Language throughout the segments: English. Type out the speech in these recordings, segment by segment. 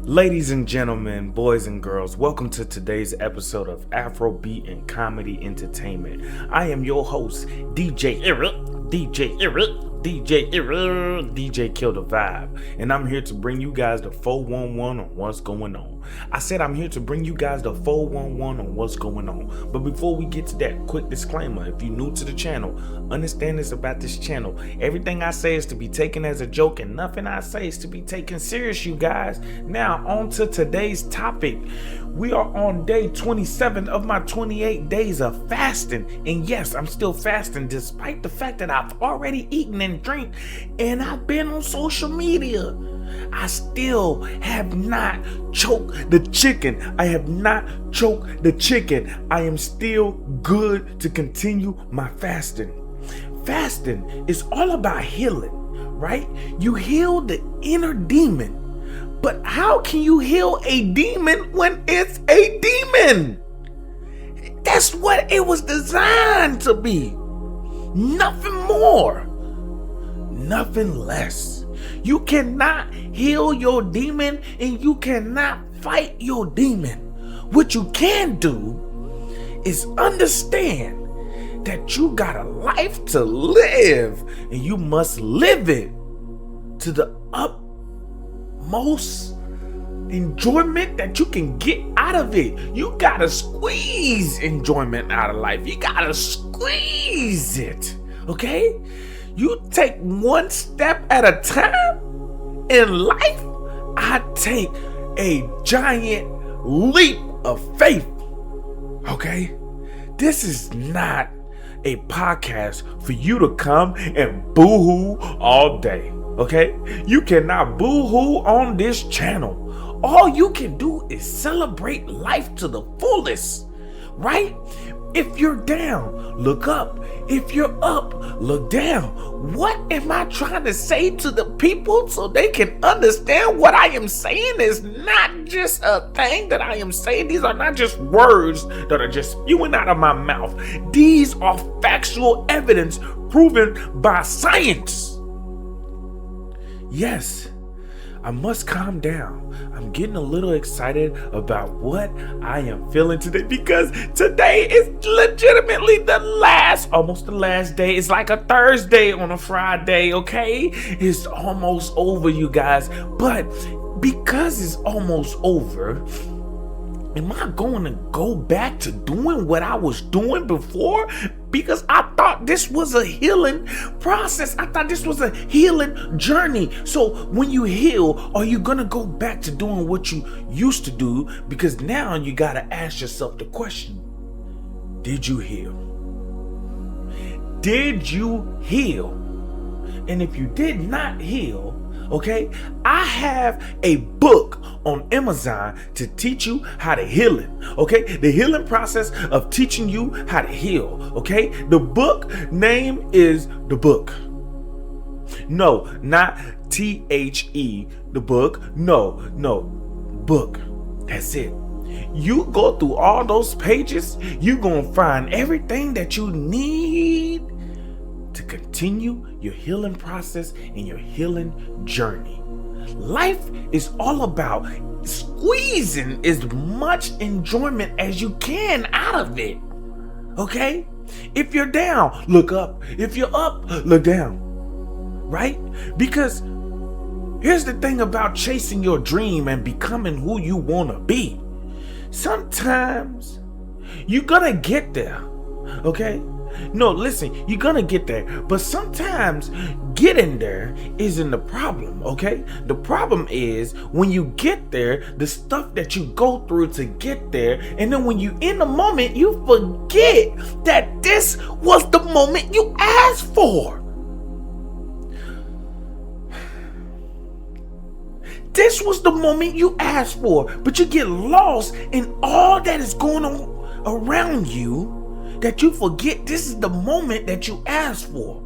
Ladies and gentlemen, boys and girls, welcome to today's episode of Afrobeat and Comedy Entertainment. I am your host, DJ Kill the Vibe, and I'm here to bring you guys the 411 on what's going on. I said I'm here to bring you guys the 411 on what's going on. But before we get to that, quick disclaimer: if you're new to the channel, understand this about this channel. Everything I say is to be taken as a joke, and nothing I say is to be taken serious, you guys. Now, on to today's topic. We are on day 27 of my 28 days of fasting. And yes, I'm still fasting despite the fact that I've already eaten and drank and I've been on social media. I still have not choked the chicken. I am still good to continue my fasting. Fasting is all about healing, right? You heal the inner demon. But how can you heal a demon when it's a demon? That's what it was designed to be. Nothing more, nothing less. You cannot heal your demon and you cannot fight your demon. What you can do is understand that you got a life to live and you must live it to the utmost enjoyment that you can get out of it. You gotta squeeze enjoyment out of life. You gotta squeeze it, okay? You take one step at a time. In life, I take a giant leap of faith, okay? This is not a podcast for you to come and boo-hoo all day, okay? You cannot boo-hoo on this channel. All you can do is celebrate life to the fullest, right? If you're down, look up. If you're up, look down. What am I trying to say to the people so they can understand what I am saying is not just a thing that I am saying. These are not just words that are just spewing out of my mouth. These are factual evidence proven by science. Yes, I must calm down. I'm getting a little excited about what I am feeling today because today is legitimately almost the last day. It's like a Thursday on a Friday, okay? It's almost over, you guys. But because it's almost over, am I going to go back to doing what I was doing before? Because I thought this was a healing process. I thought this was a healing journey. So when you heal, are you going to go back to doing what you used to do? Because now you got to ask yourself the question, did you heal? Did you heal? And if you did not heal, okay, I have a book on Amazon to teach you how to heal it, okay? The healing process of teaching you how to heal, okay? The book name is The Book. No, not THE, the book. No, book. That's it. You go through all those pages, you're gonna find everything that you need to continue your healing process and your healing journey. Life is all about squeezing as much enjoyment as you can out of it, okay? If you're down, look up. If you're up, look down, right? Because here's the thing about chasing your dream and becoming who you want to be. Sometimes you're gonna get there, okay? No, listen, you're gonna get there, but sometimes getting there isn't the problem, okay? The problem is when you get there, the stuff that you go through to get there, and then when you in the moment, you forget that this was the moment you asked for. This was the moment you asked for, but you get lost in all that is going on around you, that you forget this is the moment that you asked for.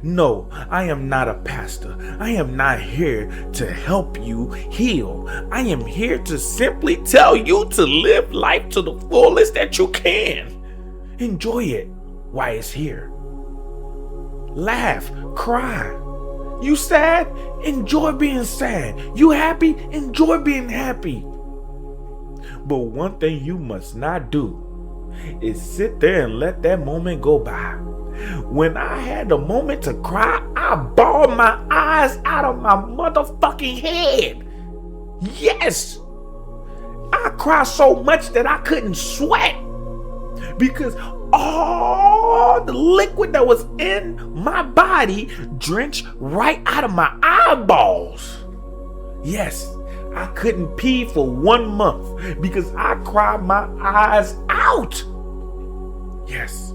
No, I am not a pastor. I am not here to help you heal. I am here to simply tell you to live life to the fullest that you can. Enjoy it while it's here. Laugh, cry, You sad? Enjoy being sad. You happy? Enjoy being happy. But one thing you must not do is sit there and let that moment go by. When I had the moment to cry, I bawled my eyes out of my motherfucking head. Yes! I cried so much that I couldn't sweat because all the liquid that was in my body drenched right out of my eyeballs. Yes, I couldn't pee for 1 month because I cried my eyes out. Yes.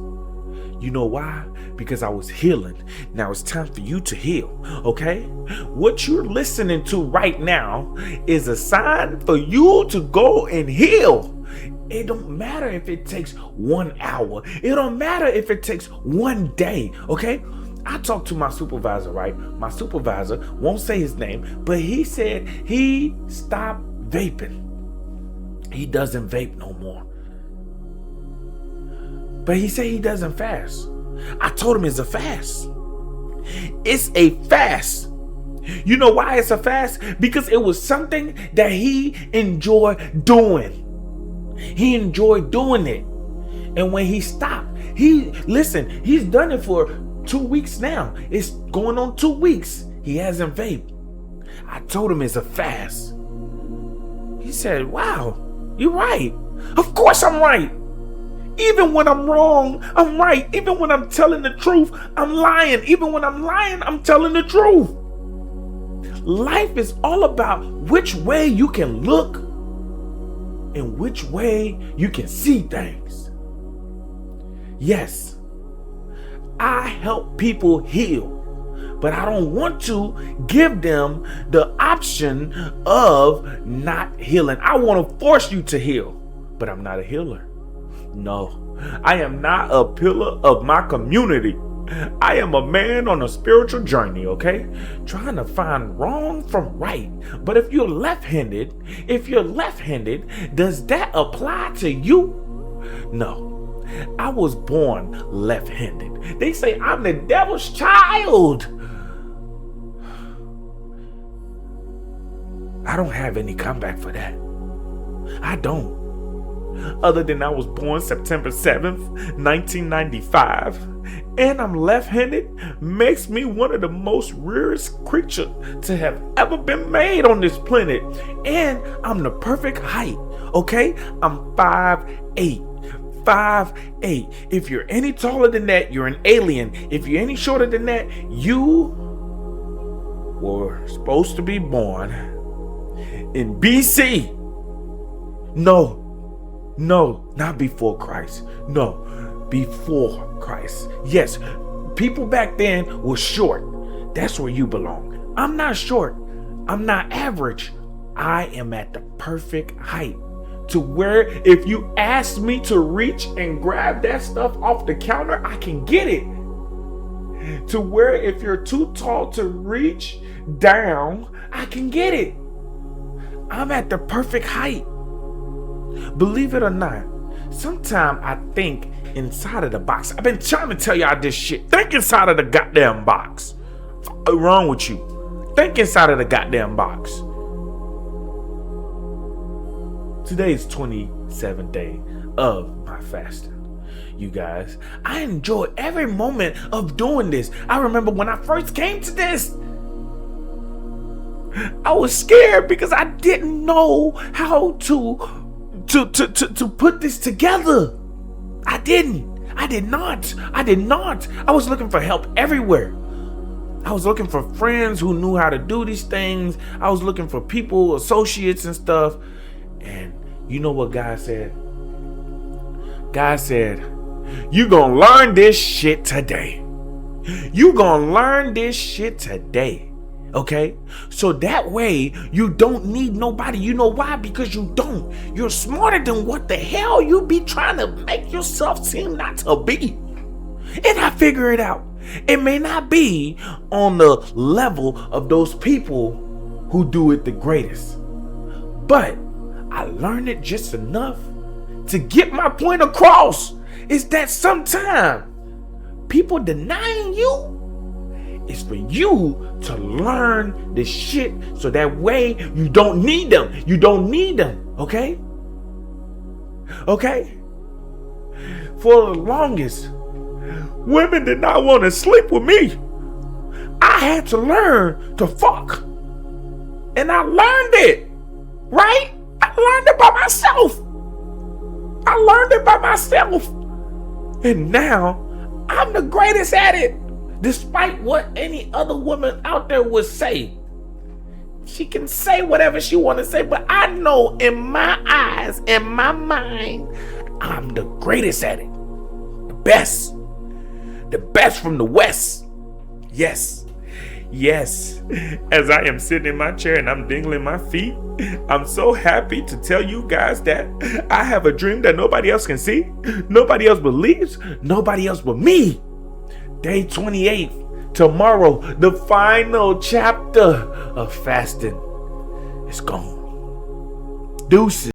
You know why? Because I was healing. Now it's time for you to heal, okay? What you're listening to right now is a sign for you to go and heal. It don't matter if it takes 1 hour. It don't matter if it takes 1 day, okay? I talked to my supervisor, right? My supervisor, won't say his name, but he said he stopped vaping. He doesn't vape no more. But he said he doesn't fast. I told him it's a fast. It's a fast. You know why it's a fast? Because it was something that he enjoyed doing. He enjoyed doing it. And when he stopped, he's done it for 2 weeks now. It's going on 2 weeks. He hasn't vaped. I told him it's a fast. He said, wow, you're right. Of course I'm right. Even when I'm wrong, I'm right. Even when I'm telling the truth, I'm lying. Even when I'm lying, I'm telling the truth. Life is all about which way you can look and which way you can see things. Yes, I help people heal, but I don't want to give them the option of not healing. I want to force you to heal, but I'm not a healer. No, I am not a pillar of my community. I am a man on a spiritual journey, okay? Trying to find wrong from right. But if you're left-handed, does that apply to you? No, I was born left-handed. They say I'm the devil's child. I don't have any comeback for that. I don't. Other than I was born September 7th, 1995, and I'm left-handed, makes me one of the most rarest creatures to have ever been made on this planet. And I'm the perfect height, okay? I'm 5'8". 5'8". If you're any taller than that, you're an alien. If you're any shorter than that, you were supposed to be born in BC. No, not before Christ. No, before Christ. Yes, people back then were short. That's where you belong. I'm not short. I'm not average. I am at the perfect height to where if you ask me to reach and grab that stuff off the counter, I can get it. To where if you're too tall to reach down, I can get it. I'm at the perfect height. Believe it or not, sometimes I think inside of the box. I've been trying to tell y'all this shit. Think inside of the goddamn box. What's wrong with you? Think inside of the goddamn box. Today is 27th day of my fasting. You guys, I enjoy every moment of doing this. I remember when I first came to this, I was scared because I didn't know how to put this together. I did not. I was looking for help everywhere. I was looking for friends who knew how to do these things. I was looking for people, associates and stuff. And you know what God said? God said, you gonna learn this shit today. You gonna learn this shit today. Okay, so that way you don't need nobody. You know why? Because you don't. You're smarter than what the hell you be trying to make yourself seem not to be. And I figure it out. It may not be on the level of those people who do it the greatest, but I learned it just enough to get my point across. Is that sometimes people denying you is is for you to learn this shit so that way you don't need them. You don't need them, okay? Okay? For the longest, women did not want to sleep with me. I had to learn to fuck. And I learned it, right? I learned it by myself. I learned it by myself. And now, I'm the greatest at it. Despite what any other woman out there would say. She can say whatever she want to say, but I know in my eyes, in my mind, I'm the greatest at it. The best. The best from the West. Yes. Yes. As I am sitting in my chair and I'm dingling my feet, I'm so happy to tell you guys that I have a dream that nobody else can see, nobody else believes, nobody else but me. Day 28, tomorrow, the final chapter of fasting is gone. Deuces.